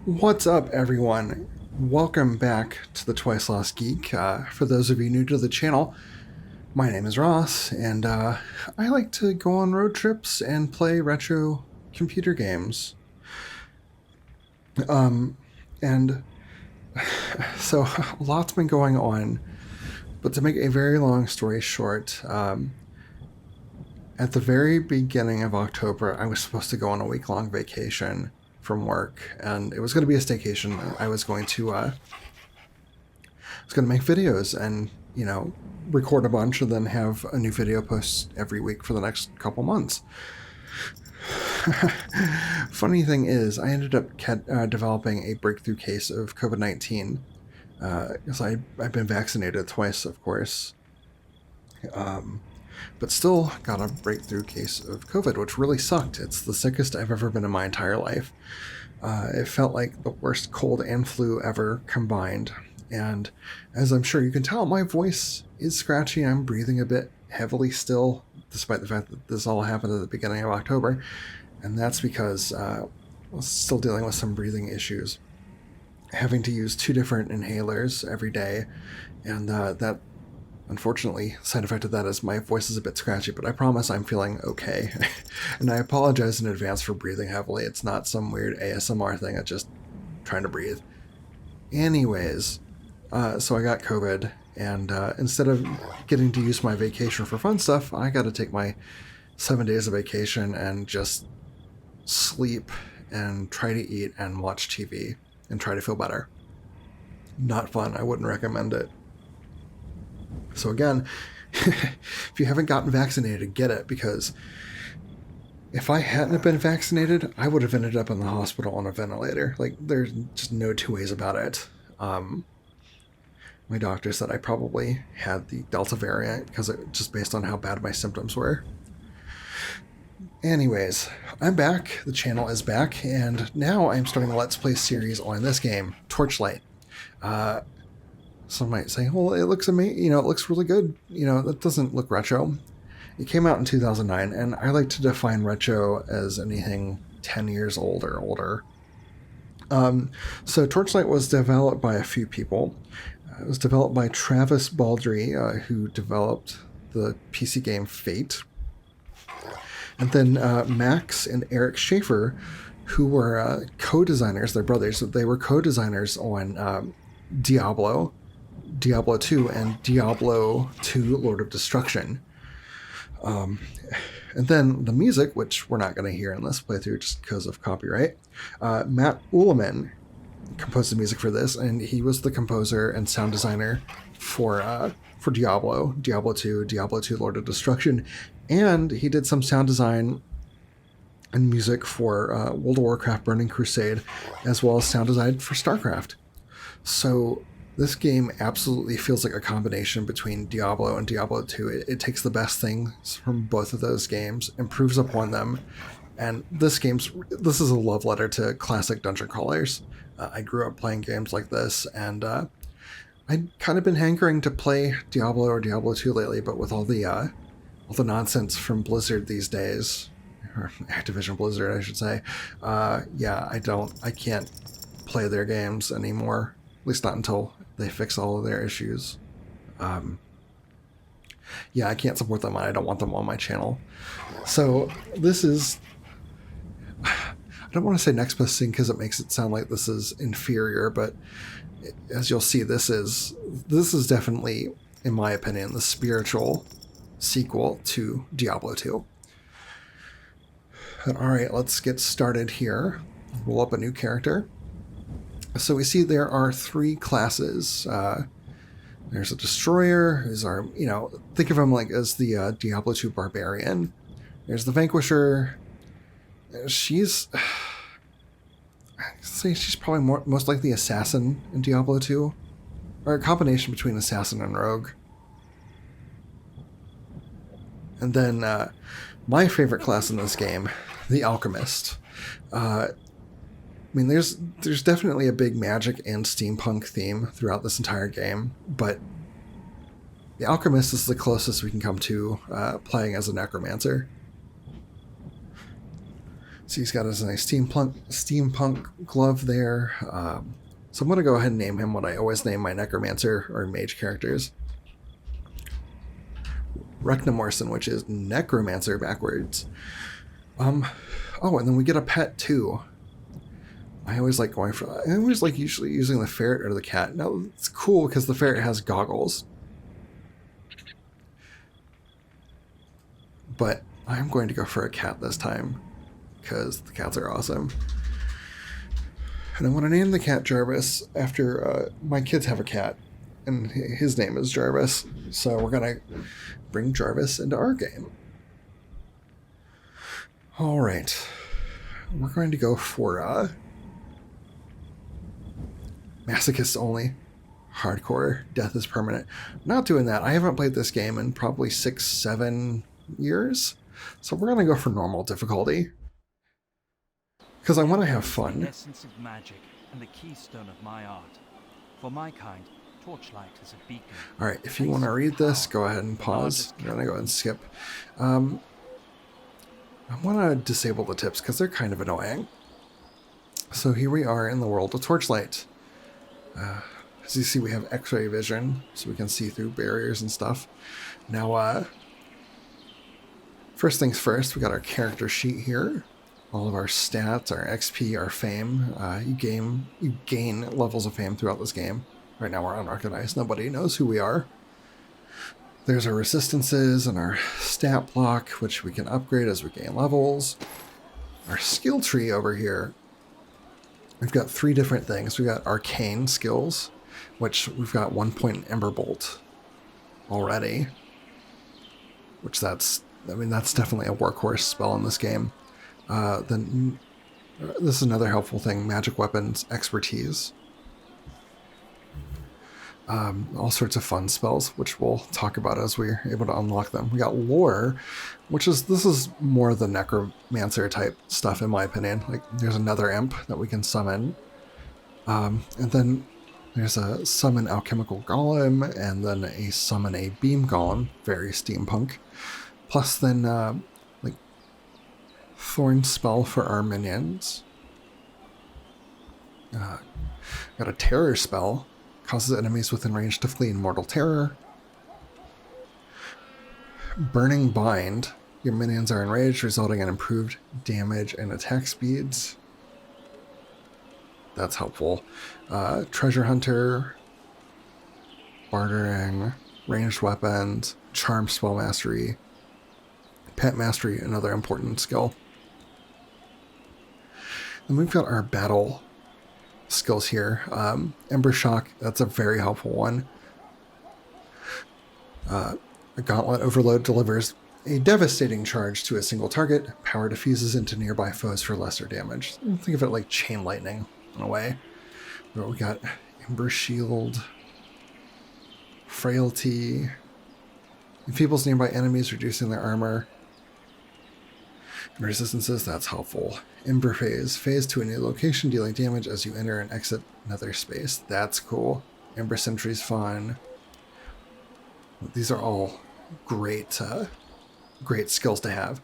What's up, everyone? Welcome back to the Twice-Lost Geek. For those of you new to the channel, my name is Ross, and I like to go on road trips and play retro computer games. And so a lot's been going on, but to make a very long story short, at the very beginning of October, I was supposed to go on a week-long vacation from work, and it was going to be a staycation. I was going to make videos and record a bunch, and then have a new video post every week for the next couple months. Funny thing is, I ended up developing a breakthrough case of COVID-19 because I've been vaccinated twice, of course. But still got a breakthrough case of COVID, which really sucked. It's the sickest I've ever been in my entire life. It felt like the worst cold and flu ever combined. And as I'm sure you can tell, my voice is scratchy. I'm breathing a bit heavily still, despite the fact that this all happened at the beginning of October. And that's because I was still dealing with some breathing issues. Having to use 2 different inhalers every day. And that, unfortunately, side effect of that is my voice is a bit scratchy, but I promise I'm feeling okay. And I apologize in advance for breathing heavily. It's not some weird ASMR thing. It's just trying to breathe. Anyways, so I got COVID, and instead of getting to use my vacation for fun stuff, I got to take my 7 days of vacation and just sleep and try to eat and watch TV and try to feel better. Not fun. I wouldn't recommend it. So again, if you haven't gotten vaccinated, get it, because if I hadn't been vaccinated, I would have ended up in the hospital on a ventilator. Like, there's just no 2 ways about it. My doctor said I probably had the Delta variant because just based on how bad my symptoms were. Anyways, I'm back. The channel is back, and now I'm starting a Let's Play series on this game, Torchlight. Some might say, well, it looks amazing, it looks really good. That doesn't look retro. It came out in 2009, and I like to define retro as anything 10 years old or older. So Torchlight was developed by a few people. It was developed by Travis Baldry, who developed the PC game Fate. And then Max and Eric Schaefer, who were co-designers, they're brothers, they were co-designers on Diablo 2 and Diablo 2 Lord of Destruction. And then the music, which we're not going to hear in this playthrough just because of copyright, Matt Uelmen composed the music for this, and he was the composer and sound designer for Diablo 2, Diablo 2 Lord of Destruction, and he did some sound design and music for World of Warcraft Burning Crusade, as well as sound design for StarCraft. So this game absolutely feels like a combination between Diablo and Diablo 2. It takes the best things from both of those games, improves upon them, and this is a love letter to classic dungeon crawlers. I grew up playing games like this, and I'd kind of been hankering to play Diablo or Diablo 2 lately, but with all the nonsense from Blizzard these days, or Activision Blizzard, I should say, I can't play their games anymore. At least not until they fix all of their issues. I can't support them, and I don't want them on my channel. So this is... I don't want to say next best thing because it makes it sound like this is inferior, but as you'll see, this is definitely, in my opinion, the spiritual sequel to Diablo 2. But, all right, let's get started here. Roll up a new character. So we see there are 3 classes. There's a Destroyer, who's our, think of him like as the Diablo 2 Barbarian. There's the Vanquisher. She's probably most likely Assassin in Diablo 2. Or a combination between Assassin and Rogue. And then my favorite class in this game, the Alchemist. There's definitely a big magic and steampunk theme throughout this entire game, but the Alchemist is the closest we can come to playing as a necromancer. So he's got his nice steampunk glove there. So I'm going to go ahead and name him what I always name my necromancer or mage characters. Reknamorson, which is necromancer backwards. Oh, and then we get a pet too. I always like usually using the ferret or the cat. Now it's cool because the ferret has goggles. But I'm going to go for a cat this time because the cats are awesome. And I want to name the cat Jarvis after my kids have a cat, and his name is Jarvis. So we're going to bring Jarvis into our game. All right. We're going to go for masochist only. Hardcore. Death is permanent. Not doing that. I haven't played this game in probably 6-7 years. So we're going to go for normal difficulty. Because I want to have fun. The essence of magic and the keystone of my art. For my kind, Torchlight is a beacon. Alright, if you want to read this, go ahead and pause. I'm going to go ahead and skip. I want to disable the tips because they're kind of annoying. So here we are in the world of Torchlight. As you see, we have X-ray vision, so we can see through barriers and stuff. Now, first things first, we got our character sheet here. All of our stats, our XP, our fame. You gain levels of fame throughout this game. Right now we're unrecognized. Nobody knows who we are. There's our resistances and our stat block, which we can upgrade as we gain levels. Our skill tree over here. We've got 3 different things. We've got arcane skills, which we've got 1 point in Emberbolt already. Which that's definitely a workhorse spell in this game. Then this is another helpful thing, magic weapons expertise. All sorts of fun spells, which we'll talk about as we're able to unlock them. We got lore, this is more the necromancer type stuff in my opinion. Like there's another imp that we can summon. And then there's a summon alchemical golem, and then a summon a beam golem, very steampunk. Plus then thorn spell for our minions. Got a terror spell. Causes enemies within range to flee in mortal terror. Burning bind. Your minions are enraged, resulting in improved damage and attack speeds. That's helpful. Treasure hunter. Bartering. Ranged weapons. Charm spell mastery. Pet mastery, another important skill. And we've got our battle skills here. Ember Shock, that's a very helpful one. A Gauntlet Overload delivers a devastating charge to a single target. Power diffuses into nearby foes for lesser damage. Think of it like chain lightning in a way. But we got Ember Shield, Frailty, enfeebles nearby enemies, reducing their armor. Resistances, that's helpful. Ember Phase. Phase to a new location, dealing damage as you enter and exit another space. That's cool. Ember Sentry's fun. These are all great great skills to have.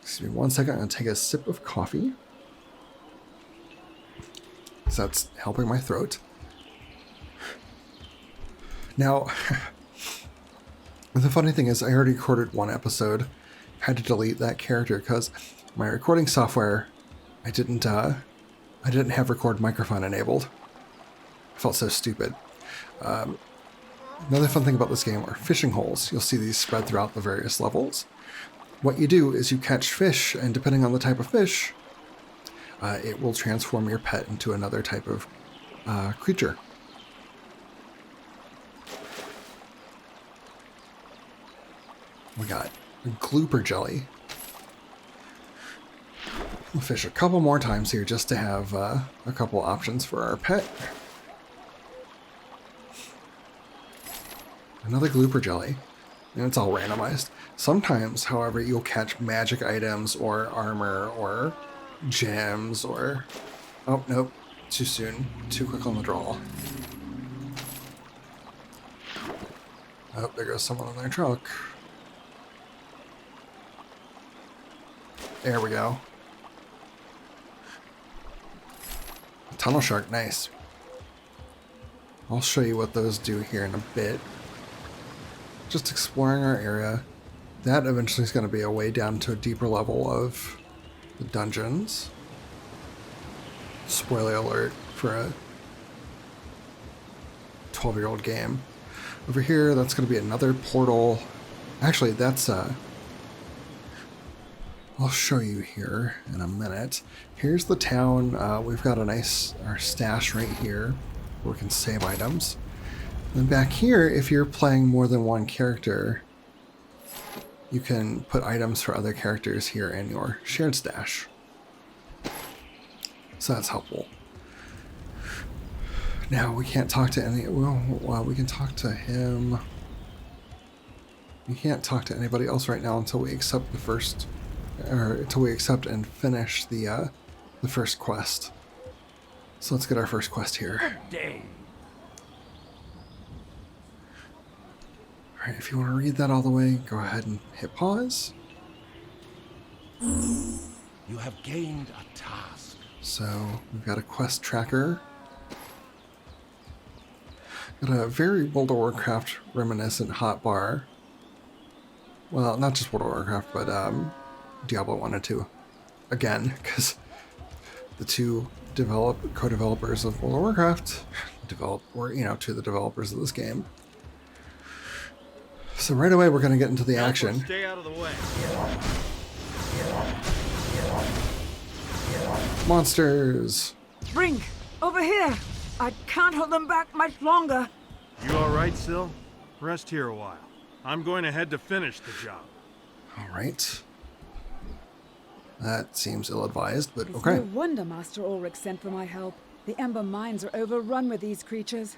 Excuse me 1 second, I'm going to take a sip of coffee. So that's helping my throat. Now, the funny thing is I already recorded 1 episode. Had to delete that character because my recording software, I didn't have record microphone enabled. I felt so stupid. Another fun thing about this game are fishing holes. You'll see these spread throughout the various levels. What you do is you catch fish, and depending on the type of fish, it will transform your pet into another type of creature. We got Glooper Jelly. We'll fish a couple more times here just to have a couple options for our pet. Another Glooper Jelly. And it's all randomized. Sometimes, however, you'll catch magic items or armor or gems or... Oh, nope. Too soon. Too quick on the draw. Oh, there goes someone in their truck. There we go. Tunnel shark, nice. I'll show you what those do here in a bit. Just exploring our area. That eventually is going to be a way down to a deeper level of the dungeons. Spoiler alert for a 12-year-old game. Over here, that's going to be another portal. Actually, that's I'll show you here in a minute. Here's the town. We've got our stash right here where we can save items. And back here, if you're playing more than one character, you can put items for other characters here in your shared stash. So that's helpful. Now we can't talk to any. Well, we can talk to him. We can't talk to anybody else right now until we accept the first, or until we accept and finish the first quest. So let's get our first quest here. Good day. All right, if you want to read that all the way, go ahead and hit pause. You have gained a task. So we've got a quest tracker. Got a very World of Warcraft reminiscent hotbar. Well, not just World of Warcraft, but Diablo 1 and 2. Again, because the two co-developers of World of Warcraft two of the developers of this game. So right away we're going to get into the action. Stay out of the way. Monsters! Brink, over here! I can't hold them back much longer. You all right, Syl? Rest here a while. I'm going ahead to finish the job. Alright. That seems ill-advised, but It's okay. no wonder Master Ulrich sent for my help. The Ember mines are overrun with these creatures.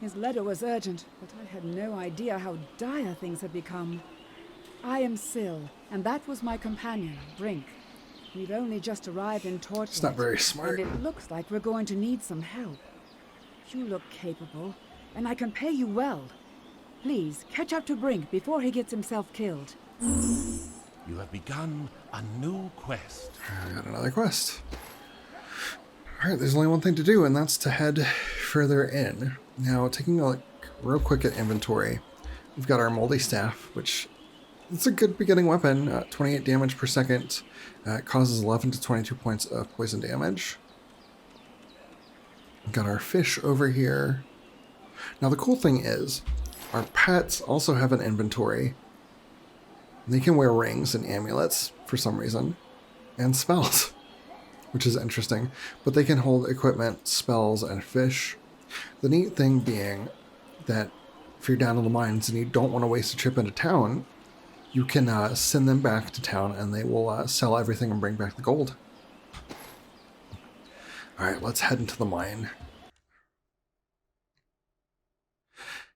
His letter was urgent, but I had no idea how dire things had become. I am Syl, and that was my companion, Brink. We've only just arrived in Torchlight. It's not very smart. And it looks like we're going to need some help. You look capable, and I can pay you well. Please, catch up to Brink before he gets himself killed. You have begun a new quest. I got another quest. Alright, there's only one thing to do, and that's to head further in. Now, taking a look real quick at inventory, we've got our moldy staff, which it's a good beginning weapon. 28 damage per second. It causes 11 to 22 points of poison damage. We've got our fish over here. Now, the cool thing is, our pets also have an inventory. They can wear rings and amulets for some reason, and spells, which is interesting. But they can hold equipment, spells, and fish. The neat thing being that if you're down in the mines and you don't want to waste a trip into town, you can send them back to town and they will sell everything and bring back the gold. Alright, let's head into the mine.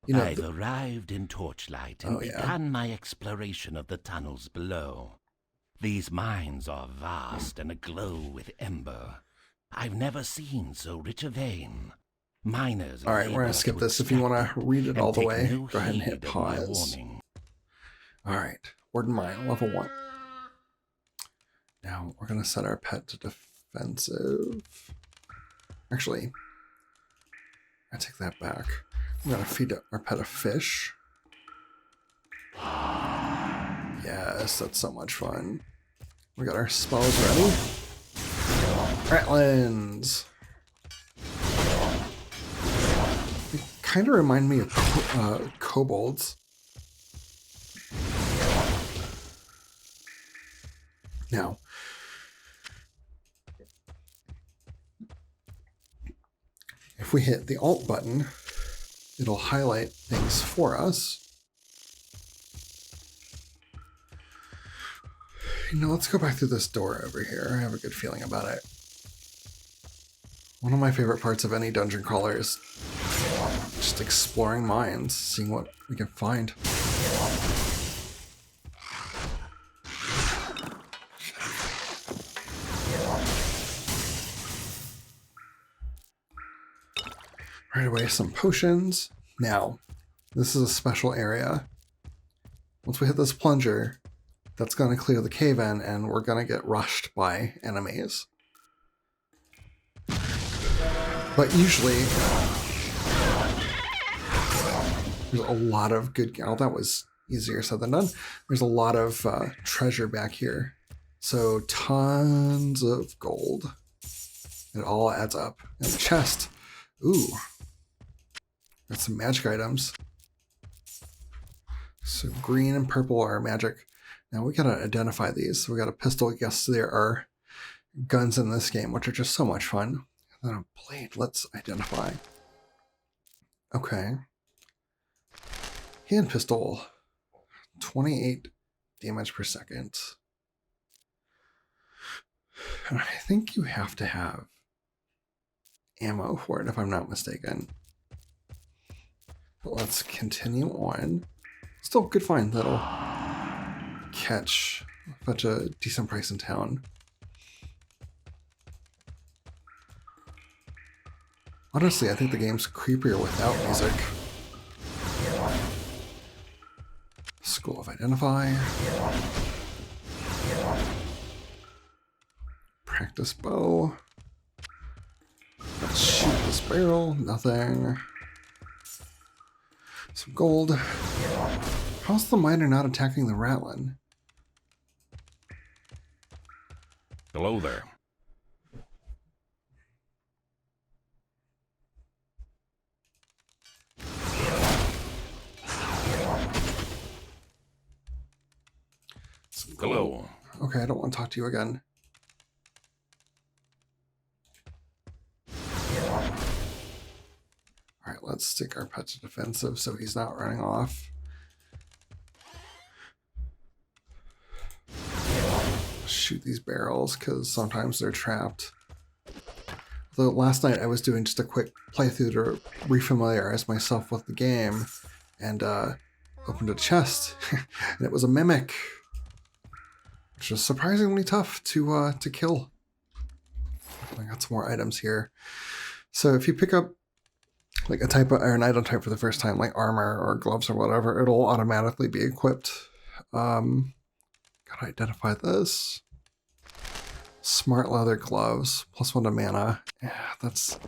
You know, I've arrived in Torchlight and begun my exploration of the tunnels below. These mines are vast and aglow with ember. I've never seen so rich a vein. Miners. All right, we're going to skip this. If you want to read it all the way, go ahead and hit pause. All right, Warden Mine, level 1. Now, we're going to set our pet to defensive. Actually, I take that back. I'm going to feed our pet a fish. Yes, that's so much fun. We got our spells ready. Ratlands. They kind of remind me of kobolds. Now, if we hit the Alt button, it'll highlight things for us. You know, let's go back through this door over here. I have a good feeling about it. One of my favorite parts of any dungeon crawler is just exploring mines, seeing what we can find. Right away, some potions. Now, this is a special area. Once we hit this plunger, that's going to clear the cave-in, and we're going to get rushed by enemies. But usually, there's a lot of good... Oh, that was easier said than done. There's a lot of treasure back here. So tons of gold. It all adds up. And the chest. Ooh. Got some magic items. So green and purple are magic. Now we gotta identify these. So we got a pistol. Yes, there are guns in this game, which are just so much fun. And then a blade. Let's identify. Okay. Hand pistol. 28 damage per second. And I think you have to have ammo for it, if I'm not mistaken. But let's continue on. Still good find that'll catch such a decent price in town. Honestly, I think the game's creepier without music. School of Identify. Practice bow. Let's shoot this barrel. Nothing. Some gold. How's the miner not attacking the Ratlin? Hello there. Hello. Okay, I don't want to talk to you again. Alright, let's stick our pet to defensive so he's not running off. Shoot these barrels because sometimes they're trapped. Although last night I was doing just a quick playthrough to refamiliarize myself with the game and opened a chest and it was a mimic. Which is surprisingly tough to kill. I got some more items here. So if you pick up like a type of, or an item type for the first time, like armor or gloves or whatever, it'll automatically be equipped. Gotta identify this. Smart leather gloves, +1 to mana. Yeah, that's...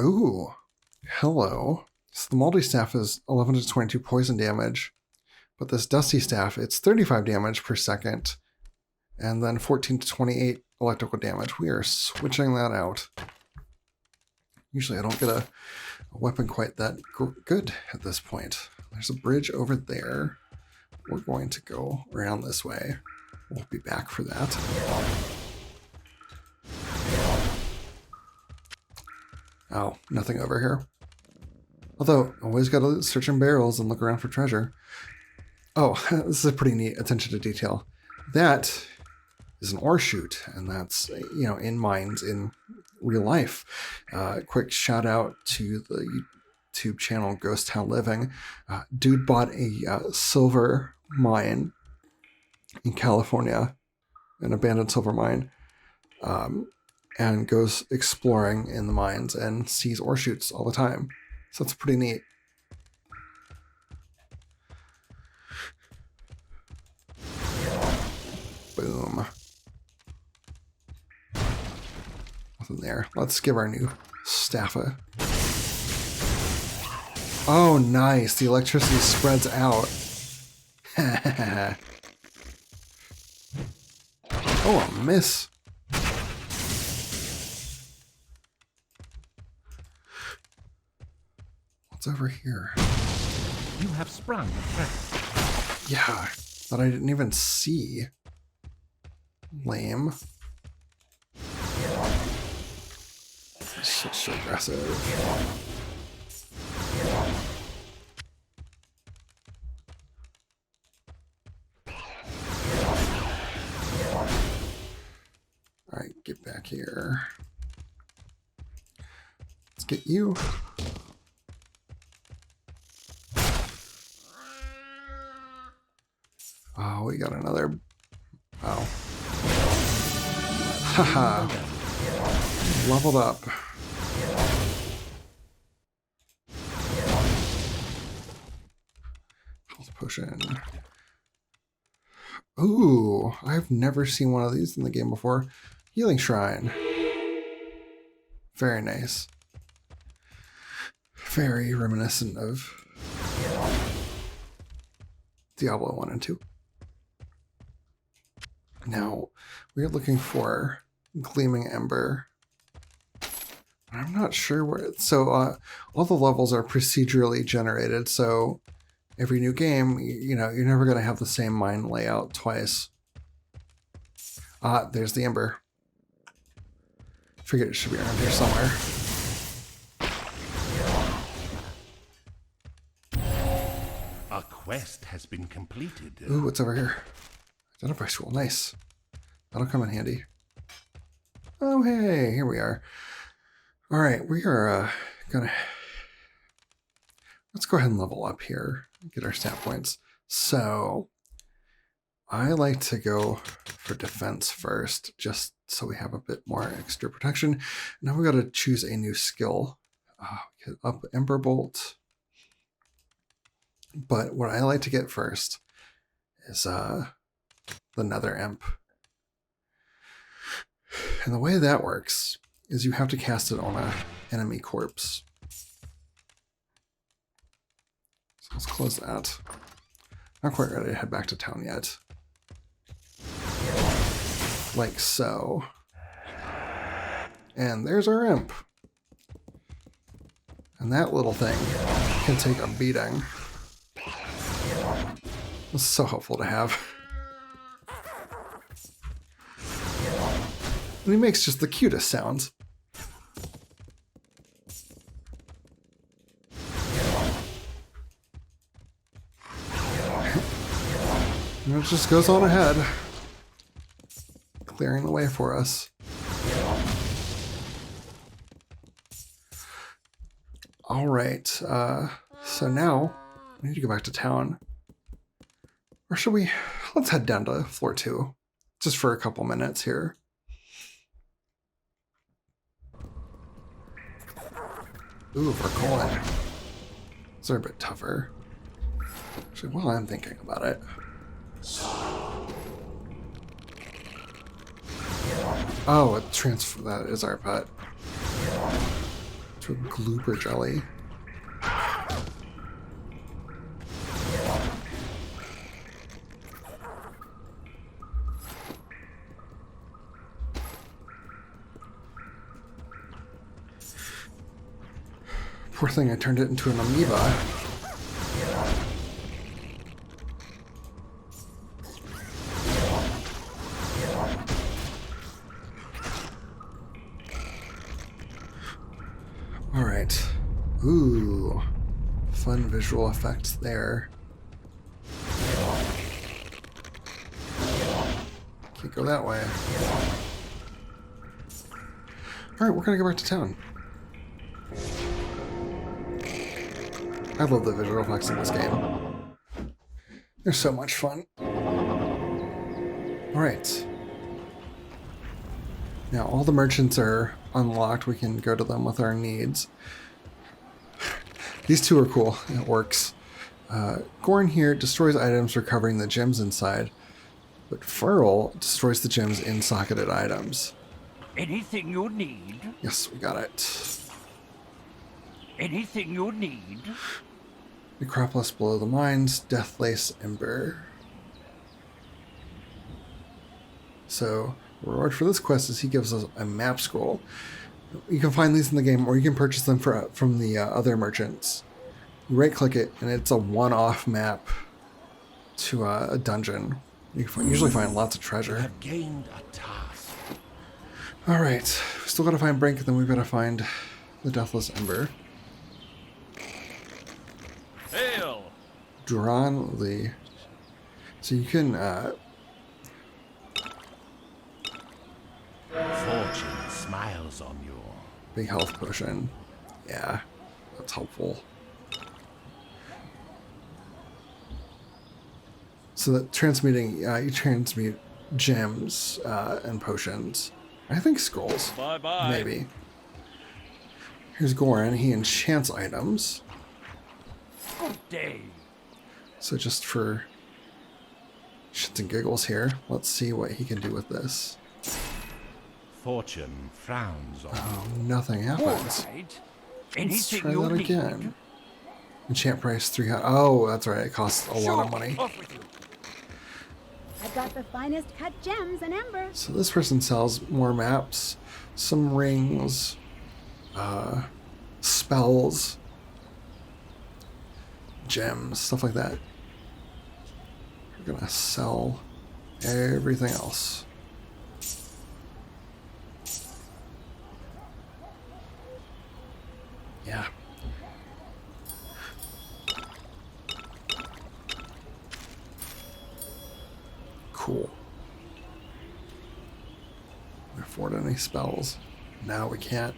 Ooh, hello. So the multi-staff is 11 to 22 poison damage. But this Dusty Staff, it's 35 damage per second, and then 14 to 28 electrical damage. We are switching that out. Usually I don't get a weapon quite that good at this point. There's a bridge over there. We're going to go around this way. We'll be back for that. Oh, nothing over here. Although, always gotta search in barrels and look around for treasure. Oh, this is a pretty neat attention to detail. That is an ore chute, and that's, you know, in mines in real life. Quick shout out to the YouTube channel Ghost Town Living. Dude bought a silver mine in California, an abandoned silver mine, and goes exploring in the mines and sees ore chutes all the time. So that's pretty neat. Boom. Nothing there. Let's give our new staff a... Oh, nice. The electricity spreads out. Oh, a miss. What's over here? You have sprung a threat. Yeah, that I didn't even see. Lame. Such aggressive. Alright, get back here. Let's get you. Oh, we got another. Oh. Haha. Leveled up. Health potion. Ooh, I've never seen one of these in the game before. Healing Shrine. Very nice. Very reminiscent of Diablo 1 and 2. Now, we're looking for Gleaming Ember. I'm not sure where it's... So, all the levels are procedurally generated, so every new game, you know, you're never going to have the same mine layout twice. There's the Ember. Figured it should be around here somewhere. A quest has been completed. Ooh, what's over here? Identify tool. Nice. That'll come in handy. Oh, hey, here we are. All right, we are gonna... Let's go ahead and level up here. Get our stat points. So, I like to go for defense first, just so we have a bit more extra protection. Now we got to choose a new skill. Up Ember Bolt. But what I like to get first is the Nether Imp. And the way that works is you have to cast it on an enemy corpse. So let's close that. Not quite ready to head back to town yet. Like so. And there's our imp. And that little thing can take a beating. This is so helpful to have. And he makes just the cutest sounds. And it just goes on ahead, clearing the way for us. All right, so now we need to go back to town. Or should we? Let's head down to floor 2, just for a couple minutes here. Ooh, for coin. These are a bit tougher. Actually, while I'm thinking about it. Oh, that is our pet. It's a Glooper Jelly. Poor thing, I turned it into an amoeba. Alright. Ooh. Fun visual effects there. Can't go that way. Alright, we're gonna go back to town. I love the visual effects in this game. They're so much fun. Alright. Now all the merchants are unlocked. We can go to them with our needs. These two are cool. It works. Gorn here destroys items recovering the gems inside, but Furl destroys the gems in socketed items. Anything you need? Yes, we got it. Anything you need? Necropolis below the mines, Deathlace Ember. So, the reward for this quest is he gives us a map scroll. You can find these in the game, or you can purchase them from the other merchants. You right-click it, and it's a one-off map to a dungeon. You can usually find lots of treasure. You have gained a task. All right, we still gotta find Brink, and then we've gotta find the Deathless Ember. Hail! Duran Lee. So you can Fortune smiles on you. big health potion. Yeah, that's helpful. So that transmuting, you transmute gems and potions. I think scrolls. Bye-bye. Maybe. Here's Goran. He enchants items. Good day. So just for shits and giggles here, let's see what he can do with this. fortune frowns on. Oh, nothing happens. Right. Let's Anything try you that need. again. Enchant price 300. Oh, that's right. It costs a lot of money. Off with you. I've got the finest cut gems and amber. So this person sells more maps, some rings, spells, gems, stuff like that. We're gonna sell everything else. Yeah. Cool. Can we afford any spells? No, we can't.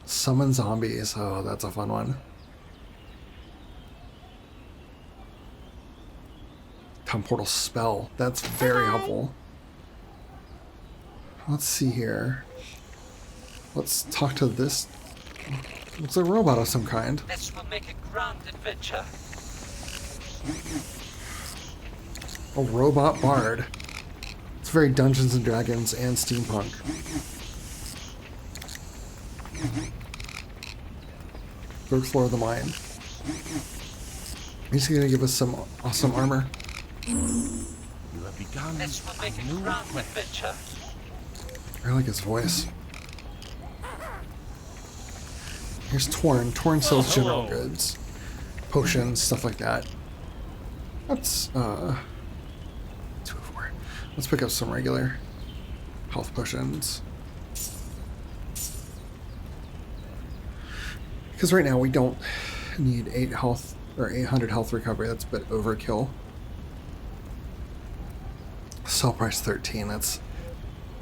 Summon zombies. Oh, that's a fun one. Time portal spell. That's very helpful. Let's see here. Let's talk to this. It's a robot of some kind. This will make a grand adventure. A robot bard. It's very Dungeons and Dragons and steampunk. Go explore the mine. He's gonna give us some awesome armor. You have begun This will make a a new grand quest. adventure. I like his voice. Here's Torn. Torn sells general goods, potions, stuff like that. That's 2 of 4. Let's pick up some regular health potions. Because right now we don't need 8 health or 800 health recovery. That's a bit overkill. Sell price 13. That's,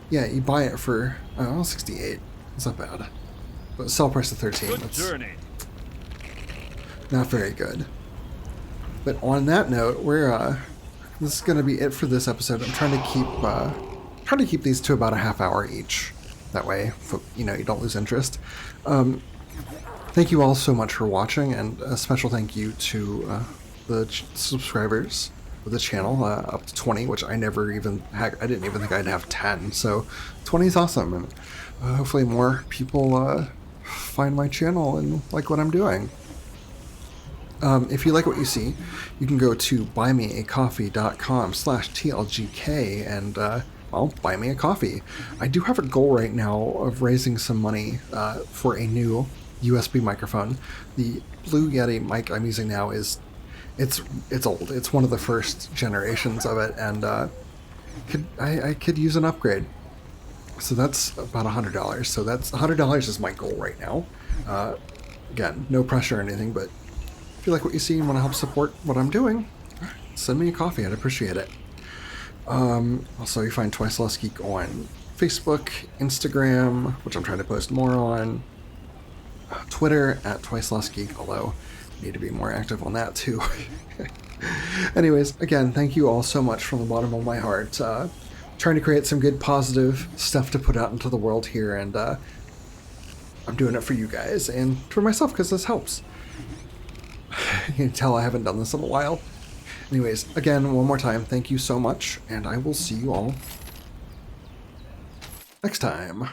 yeah, you buy it for 68. That's not bad. But sell price of 13. Good That's journey. not very good. But on that note, we're this is going to be it for this episode. I'm trying to keep these to about a half hour each. That way, you don't lose interest. Thank you all so much for watching, and a special thank you to the subscribers of the channel, up to 20, which I didn't even think I'd have 10. So 20 is awesome, and hopefully more people find my channel and like what I'm doing. If you like what you see, you can go to buymeacoffee.com/TLGK and, well, buy me a coffee. I do have a goal right now of raising some money for a new USB microphone. The Blue Yeti mic I'm using now it's old. It's one of the first generations of it, and I could use an upgrade. So that's about $100. So that's $100 is my goal right now. Again, no pressure or anything, but if you like what you see and want to help support what I'm doing, send me a coffee. I'd appreciate it. Also, you find Twice-Lost Geek on Facebook, Instagram, which I'm trying to post more on, Twitter at Twice-Lost Geek, although I need to be more active on that too. Anyways, again, thank you all so much from the bottom of my heart. Trying to create some good positive stuff to put out into the world here, and I'm doing it for you guys and for myself because this helps. You can tell I haven't done this in a while. Anyways, again, one more time, thank you so much, and I will see you all next time.